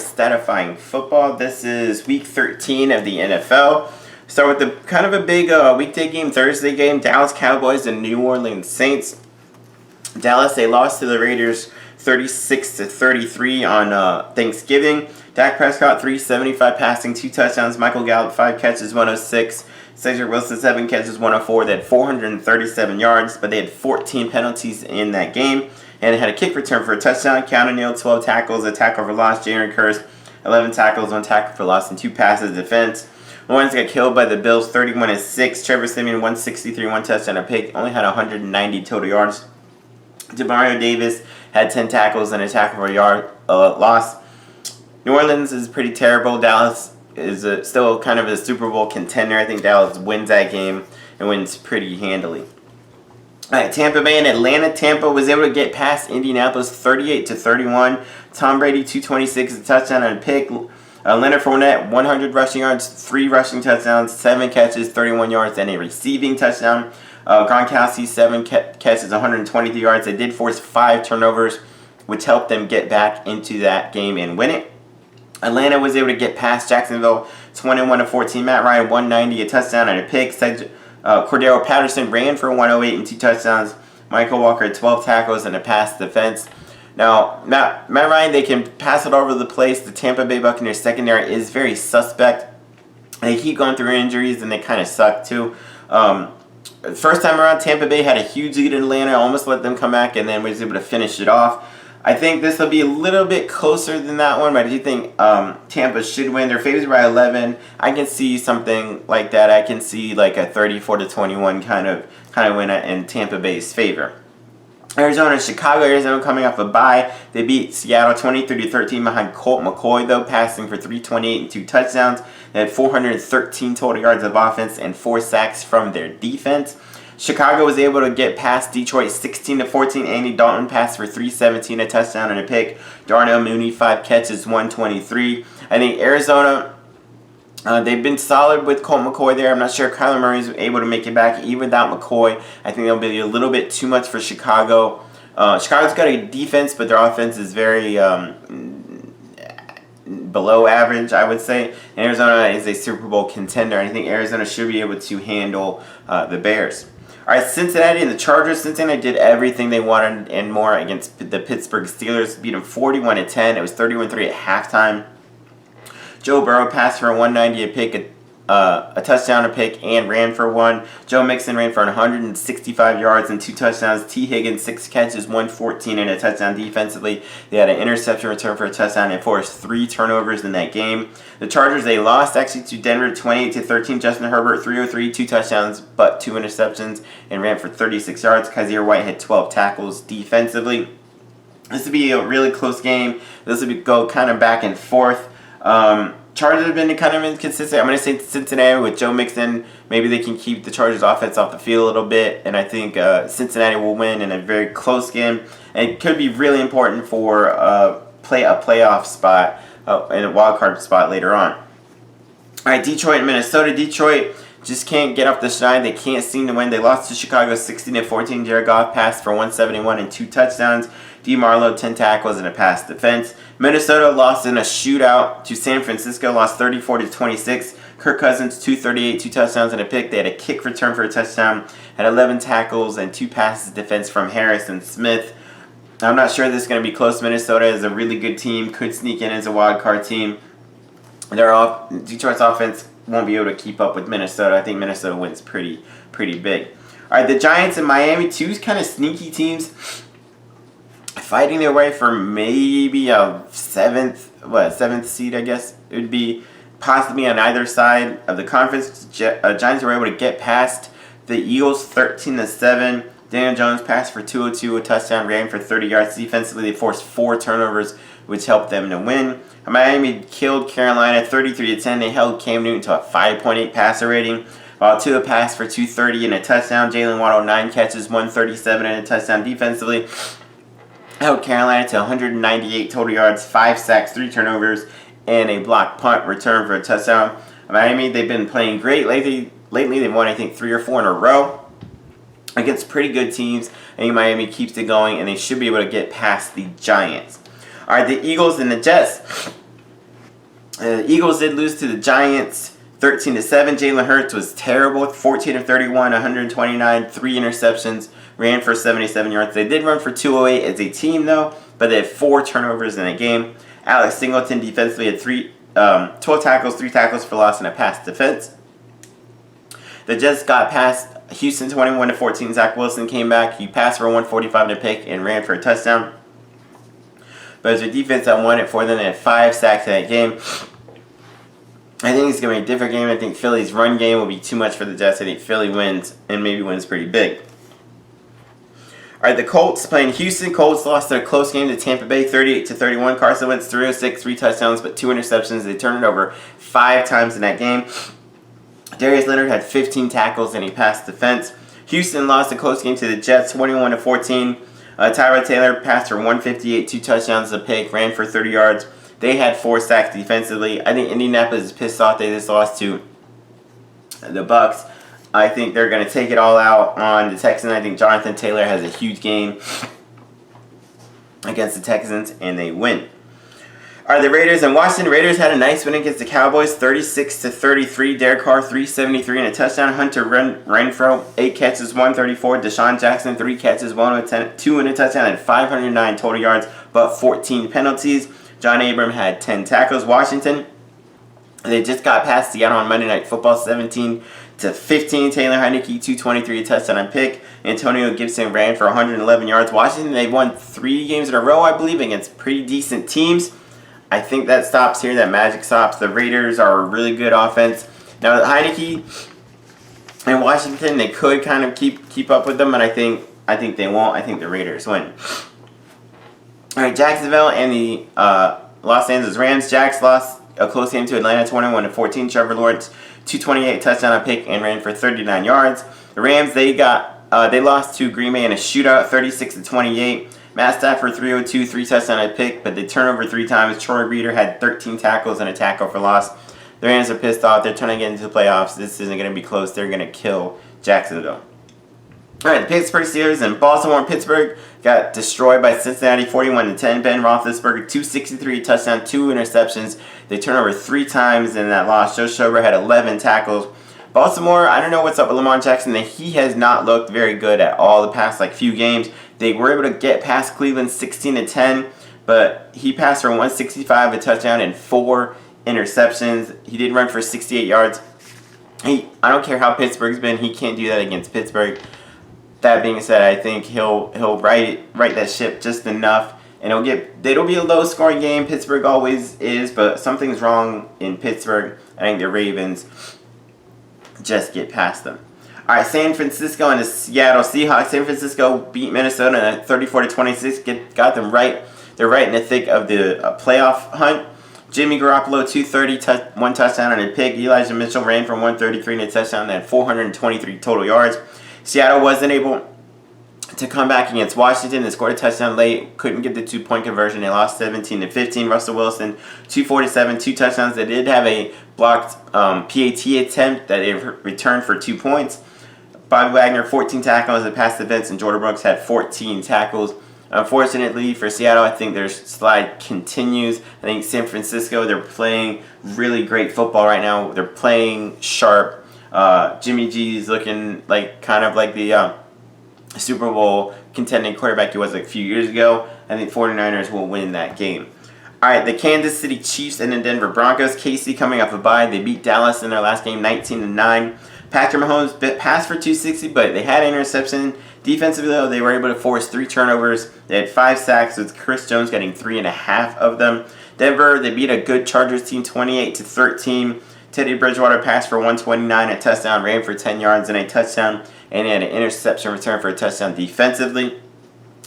Statifying Football. This is Week 13 of the NFL. Start with the kind of a big weekday game, Thursday game. Dallas Cowboys and New Orleans Saints. Dallas, they lost to the Raiders 36-33 on Thanksgiving. Dak Prescott, 375 passing, 2 touchdowns. Michael Gallup, 5 catches, 106. Cedric Wilson, 7 catches, 104. They had 437 yards, but they had 14 penalties in that game. And had a kick return for a touchdown. Keanu Neal, 12 tackles, a tackle for loss. Jaren Kearse, 11 tackles, 1 tackle for loss, and 2 passes defense. Lawrence got killed by the Bills, 31-6. Trevor Siemian, 163, 1 touchdown, a pick. Only had 190 total yards. Demario Davis had 10 tackles and a tackle for a yard loss. New Orleans is pretty terrible. Dallas is still kind of a Super Bowl contender. I think Dallas wins that game and wins pretty handily. All right, Tampa Bay and Atlanta. Tampa was able to get past Indianapolis 38-31. Tom Brady, 226, a touchdown and a pick. Leonard Fournette, 100 rushing yards, 3 rushing touchdowns, 7 catches, 31 yards, and a receiving touchdown. Gronkowski, 7 catches, 123 yards. They did force 5 turnovers, which helped them get back into that game and win it. Atlanta was able to get past Jacksonville 21-14. Matt Ryan, 190, a touchdown and a pick. Cordero Patterson ran for 108 and 2 touchdowns. Michael Walker, 12 tackles and a pass defense. Now, Matt Ryan, they can pass it all over the place. The Tampa Bay Buccaneers secondary is very suspect. They keep going through injuries and they kind of suck too. First time around, Tampa Bay had a huge lead in Atlanta, almost let them come back, and then was able to finish it off. I think this will be a little bit closer than that one, but I do think Tampa should win. They're favored by 11. I can see something like that. I can see like a 34-21 kind of win in Tampa Bay's favor. Arizona coming off a bye. They beat Seattle 23-13 behind Colt McCoy, though, passing for 328 and 2 touchdowns. They had 413 total yards of offense and 4 sacks from their defense. Chicago was able to get past Detroit 16-14. Andy Dalton passed for 317, a touchdown and a pick. Darnell Mooney, 5 catches, 123. I think Arizona, they've been solid with Colt McCoy there. I'm not sure if Kyler Murray is able to make it back even without McCoy. I think that'll be a little bit too much for Chicago. Chicago's got a defense, but their offense is very below average, I would say. And Arizona is a Super Bowl contender. I think Arizona should be able to handle the Bears. All right, Cincinnati and the Chargers. Cincinnati did everything they wanted and more against the Pittsburgh Steelers. Beat them 41-10. It was 31-3 at halftime. Joe Burrow passed for a 190, a pick, a touchdown, a pick, and ran for 1. Joe Mixon ran for 165 yards and 2 touchdowns. T. Higgins, 6 catches, 114, and a touchdown defensively. They had an interception return for a touchdown and forced 3 turnovers in that game. The Chargers, they lost actually to Denver 28-13. Justin Herbert, 303, 2 touchdowns, but 2 interceptions, and ran for 36 yards. Kaiser White had 12 tackles defensively. This would be a really close game. This would go kind of back and forth. Chargers have been kind of inconsistent. I'm going to say Cincinnati with Joe Mixon. Maybe they can keep the Chargers offense off the field a little bit. And I think Cincinnati will win in a very close game. And it could be really important for a playoff spot and a wild card spot later on. All right, Detroit and Minnesota. Detroit just can't get off the schneid. They can't seem to win. They lost to Chicago 16-14. Jared Goff passed for 171 and 2 touchdowns. D. Marlowe, 10 tackles and a pass defense. Minnesota lost in a shootout to San Francisco, lost 34-26. Kirk Cousins, 238, 2 touchdowns and a pick. They had a kick return for a touchdown, had 11 tackles and 2 passes defense from Harrison Smith. I'm not sure this is going to be close. Minnesota is a really good team, could sneak in as a wild card team. Detroit's offense won't be able to keep up with Minnesota. I think Minnesota wins pretty big. All right, the Giants and Miami, 2 kind of sneaky teams, fighting their way for maybe a seventh seed, I guess it would be, possibly on either side of the conference. Giants were able to get past the Eagles 13-7. Daniel Jones passed for 202, a touchdown, ran for 30 yards. Defensively, they forced 4 turnovers, which helped them to win. Miami killed Carolina 33-10. They held Cam Newton to a 5.8 passer rating. While Tua passed for 230 and a touchdown. Jalen Waddle, 9 catches, 137 and a touchdown. Defensively, held Carolina to 198 total yards, 5 sacks, 3 turnovers, and a blocked punt return for a touchdown. Miami, they've been playing great lately. They've won, I think, 3 or 4 in a row against pretty good teams. I think Miami keeps it going, and they should be able to get past the Giants. All right, the Eagles and the Jets. Eagles did lose to the Giants 13-7. Jalen Hurts was terrible, 14 of 31, 129, 3 interceptions, ran for 77 yards. They did run for 208 as a team, though, but they had 4 turnovers in a game. Alex Singleton defensively had 12 tackles, 3 tackles for loss, and a pass defense. The Jets got past Houston 21-14. Zach Wilson came back. He passed for 145 and a pick and ran for a touchdown. But as their defense that won it for them, they had 5 sacks in that game. I think it's going to be a different game. I think Philly's run game will be too much for the Jets. I think Philly wins, and maybe wins pretty big. All right, the Colts playing Houston. Colts lost their close game to Tampa Bay 38-31. Carson Wentz 306, 3 touchdowns, but 2 interceptions. They turned it over 5 times in that game. Darius Leonard had 15 tackles and he passed defense. Houston lost a close game to the Jets 21-14. Tyrod Taylor passed for 158, 2 touchdowns, a pick, ran for 30 yards. They had 4 sacks defensively. I think Indianapolis is pissed off they just lost to the Bucs. I think they're going to take it all out on the Texans. I think Jonathan Taylor has a huge game against the Texans, and they win. All right, the Raiders and Washington. Raiders had a nice win against the Cowboys, 36-33. Derek Carr, 373 and a touchdown. Hunter Renfrow, 8 catches, 134. Deshaun Jackson, 3 catches, 2 and a touchdown, and 509 total yards, but 14 penalties. John Abram had 10 tackles. Washington, they just got past Seattle on Monday Night Football, 17-15. Taylor Heineke, 223, a touchdown and pick. Antonio Gibson ran for 111 yards. Washington, they won 3 games in a row, I believe, against pretty decent teams. I think that stops here. That magic stops. The Raiders are a really good offense. Now, Heineke and Washington, they could kind of keep up with them, but I think they won't. I think the Raiders win. All right, Jacksonville and the Los Angeles Rams. Jags lost a close game to Atlanta, 21-14. Trevor Lawrence, 228, touchdown, a pick, and ran for 39 yards. The Rams, they lost to Green Bay in a shootout, 36-28. Matt Stafford, 302, 3 touchdown, a pick, but they turned over 3 times. Troy Reader had 13 tackles and a tackle for loss. The Rams are pissed off. They're trying to get into the playoffs. This isn't going to be close. They're going to kill Jacksonville. All right, the Pittsburgh Steelers and Baltimore and Pittsburgh got destroyed by Cincinnati, 41-10. Ben Roethlisberger, 263, touchdown, 2 interceptions. They turned over 3 times in that loss. Joe Schobert had 11 tackles. Baltimore, I don't know what's up with Lamar Jackson. He has not looked very good at all the past few games. They were able to get past Cleveland 16-10, but he passed for 165, a touchdown, and 4 interceptions. He did run for 68 yards. I don't care how Pittsburgh's been, he can't do that against Pittsburgh. That being said, I think he'll right that ship just enough, and it'll be a low scoring game. Pittsburgh always is, but something's wrong in Pittsburgh. I think the Ravens just get past them. All right, San Francisco and the Seattle Seahawks. San Francisco beat Minnesota 34-26. Got them right. They're right in the thick of the playoff hunt. Jimmy Garoppolo, 230, 1 touchdown and a pick. Elijah Mitchell ran for 133 and a touchdown and had 423 total yards. Seattle wasn't able to come back against Washington. They scored a touchdown late. Couldn't get the 2-point conversion. They lost 17-15. Russell Wilson, 247, 2 touchdowns. They did have a blocked PAT attempt that they returned for 2 points. Bobby Wagner, 14 tackles and pass defense, and Jordan Brooks had 14 tackles. Unfortunately for Seattle, I think their slide continues. I think San Francisco, they're playing really great football right now. They're playing sharp. Jimmy G is looking kind of like the Super Bowl contending quarterback he was a few years ago. I think 49ers will win that game. All right, the Kansas City Chiefs and the Denver Broncos. KC coming off a bye. They beat Dallas in their last game 19-9. Patrick Mahomes passed for 260, but they had an interception. Defensively, though, they were able to force 3 turnovers. They had 5 sacks, with Chris Jones getting 3.5 of them. Denver, they beat a good Chargers team 28-13. Teddy Bridgewater passed for 129, a touchdown, ran for 10 yards and a touchdown, and he had an interception return for a touchdown defensively.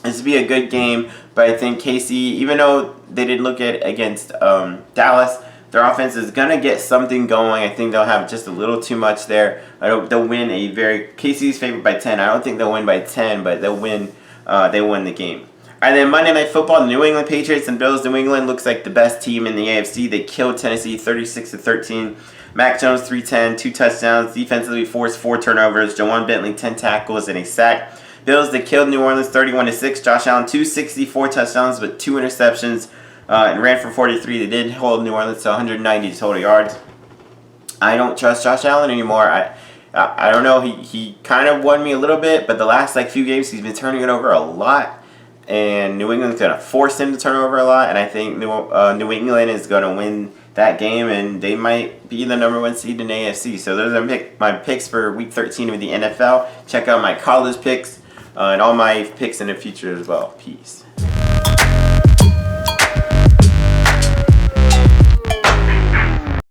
This would be a good game, but I think KC, even though they did look at against Dallas, their offense is going to get something going. I think they'll have just a little too much there. They'll win KC's favored by 10. I don't think they'll win by 10, but they'll win the game. All right, then Monday Night Football, New England Patriots and Bills. New England looks like the best team in the AFC. They killed Tennessee 36-13. Mac Jones, 310, 2 touchdowns. Defensively forced 4 turnovers. Jawan Bentley, 10 tackles and a sack. Bills, they killed New Orleans 31-6. Josh Allen, 264 touchdowns, but 2 interceptions. and ran for 43. They did hold New Orleans to 190 total yards. I don't trust Josh Allen anymore. I don't know. He kind of won me a little bit, but the last few games he's been turning it over a lot, and New England's gonna force him to turn over a lot. And I think New England is gonna win that game, and they might be the number 1 seed in AFC. So those are my picks for Week 13 of the NFL. Check out my college picks and all my picks in the future as well. Peace.